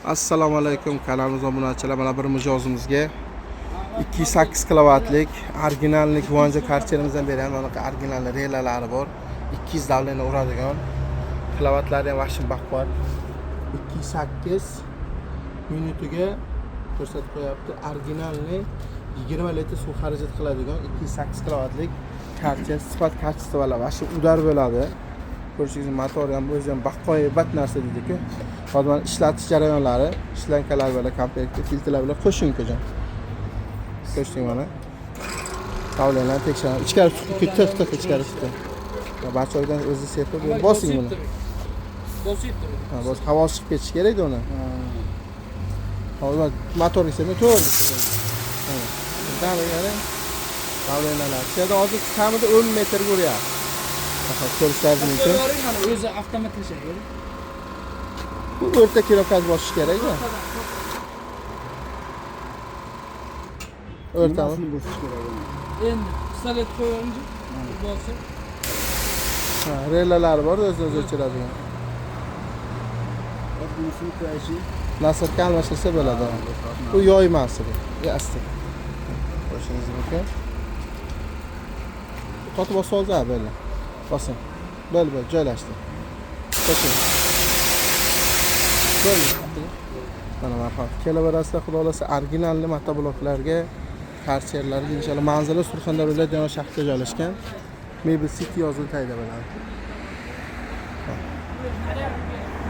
Assalomu alaykum, kanalimiz obunachilar. Mana bir mijozimizga 208 kilovatlik originallik Vonja karcherimizdan bergan mana original relalari bor. 200 davleni uradigan. Kilovatlari ham vashim baquvvat. 208 minutiga ko'rsatib qo'yapti. Originalni 20 litr suv xarajat qiladigan 208 kilovatlik karcher, sifat kачестволар vashim udar bo'ladi. Ko'rishingiz motori ham o'zi ham baqoybat narsa deydi-ku. Hozir ishlatish jarayonlari, ishlankalar bilan komplekti, filtrlar bilan qo'shimchajon. Ko'rshding mana. Tavlalarni tekshirib, ichkari tiq ichkari chiqdi. Barcha joydan o'zi sepib, bosing buni. Bosib turadi. Ha, bos havo chiqib ketish kerak-da uni. Hozir motorni sepib to'g'ri. Ha. Davlari. Tavlalar. Senda hozir kamida 10 metr bo'lyapti. Ko'rishlaringiz mumkin. Mana o'zi avtomat tashlaydi. Bu o'rta kilometr bosish kerak-da. O'rtami? Endi pistolet qo'yinchi bosib. Ha, relalari bor, o'z-o'zi o'chiradigan. Nasibga almashilsa bo'ladi. Bu yoymasi bu. Asta. Qo'shingiz mumkin. Qotib bosoldi böyle. Basın. Böyle joylashdi. Qo'shing. Böyle. Mana marhamat. Kelaverasizlar, xudo xolasa originalli motobloklarga, karcherlarga inshaalloh manzili Surxondaryo viloyat shahrida joylashgan. Mebel City yozilib tayda bo'ladi.